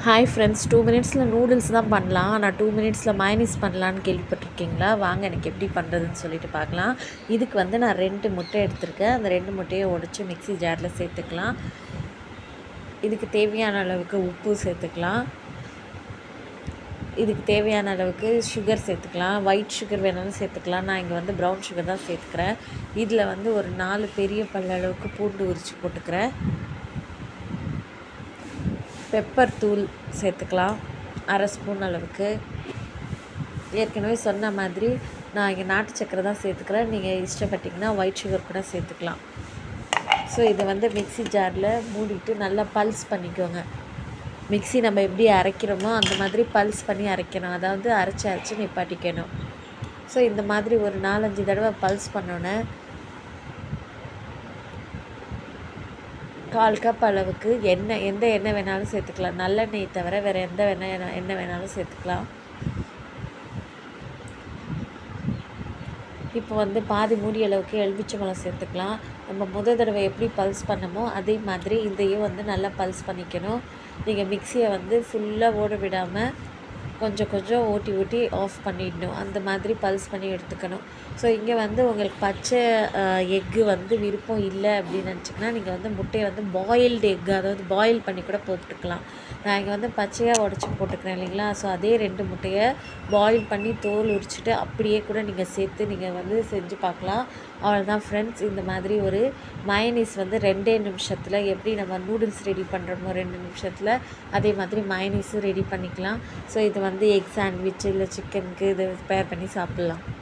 Hi friends, 2 மினிட்ஸில் noodles தான் பண்ணலாம். ஆனால் 2 மினிட்ஸில் மயனீஸ் பண்ணலான்னு கேள்விப்பட்டிருக்கீங்களா? வாங்க எனக்கு எப்படி பண்ணுறதுன்னு சொல்லிட்டு பார்க்கலாம். இதுக்கு வந்து நான் 2 முட்டை எடுத்திருக்கேன். அந்த 2 முட்டையை உடச்சி மிக்ஸி ஜாரில் சேர்த்துக்கலாம். இதுக்கு தேவையான அளவுக்கு உப்பு சேர்த்துக்கலாம். இதுக்கு தேவையான அளவுக்கு சுகர் சேர்த்துக்கலாம். ஒயிட் சுகர் வேணாலும் சேர்த்துக்கலாம். நான் இங்கே வந்து ப்ரௌன் சுகர் தான் சேர்த்துக்கிறேன். இதில் வந்து ஒரு 4 பெரிய பல்ல அளவுக்கு பூண்டு உரித்து போட்டுக்கிறேன். பெப்பர் தூள் சேர்த்துக்கலாம், 1/2 ஸ்பூன் அளவுக்கு. ஏற்கனவே சொன்ன மாதிரி நான் இங்கே நாட்டு சக்கரை தான் சேர்த்துக்கிறேன். நீங்கள் இஷ்டப்பட்டிங்கன்னா ஒயிட் சுகர் கூட சேர்த்துக்கலாம். ஸோ இதை வந்து மிக்ஸி ஜாரில் மூடிட்டு நல்லா பல்ஸ் பண்ணிக்கோங்க. மிக்ஸி நம்ம எப்படி அரைக்கிறோமோ அந்த மாதிரி பல்ஸ் பண்ணி அரைக்கணும். அதாவது அரைச்சி நிப்பாட்டிக்கணும். ஸோ இந்த மாதிரி ஒரு 4-5 தடவை பல்ஸ் பண்ணோன்னே 1/4 கப் அளவுக்கு எண்ணெய், எந்த எண்ணெய் வேணாலும் சேர்த்துக்கலாம். நல்லெண்ணெய் தவிர வேறு எந்த எண்ணெய் வேணாலும் சேர்த்துக்கலாம். இப்போ வந்து பாதி மூடி அளவுக்கு எலுமிச்சம்பழம் சேர்த்துக்கலாம். நம்ம முதல் தடவை எப்படி பல்ஸ் பண்ணமோ அதே மாதிரி இதையும் வந்து நல்லா பல்ஸ் பண்ணிக்கணும். நீங்கள் மிக்சியை வந்து ஃபுல்லாக ஓட விடாமல் கொஞ்சம் கொஞ்சம் ஓட்டி ஆஃப் பண்ணிடணும். அந்த மாதிரி பல்ஸ் பண்ணி எடுத்துக்கணும். ஸோ இங்கே வந்து உங்களுக்கு பச்சை எக்கு வந்து விருப்பம் இல்லை அப்படின்னு நினச்சிங்கன்னா நீங்கள் வந்து முட்டையை வந்து பாயில்டு எக்கு, அதாவது பாயில் பண்ணி கூட போட்டுக்கலாம். நான் இங்கே வந்து பச்சையாக உடச்சி போட்டுக்கிறேன் இல்லைங்களா? ஸோ அதே 2 முட்டையை பாயில் பண்ணி தோல் உரிச்சிட்டு அப்படியே கூட நீங்கள் சேர்த்து நீங்கள் வந்து செஞ்சு பார்க்கலாம். அவ்வளோதான் ஃப்ரெண்ட்ஸ். இந்த மாதிரி ஒரு மயனீஸ் வந்து 2 நிமிஷத்தில் எப்படி நம்ம நூடுல்ஸ் ரெடி பண்ணுறோமோ 2 நிமிஷத்தில் அதே மாதிரி மயனீஸும் ரெடி பண்ணிக்கலாம். ஸோ இது வந்து எக் சாண்ட்விச் இல்லை சிக்கனுக்கு இதை பேர் பண்ணி சாப்பிட்லாம்.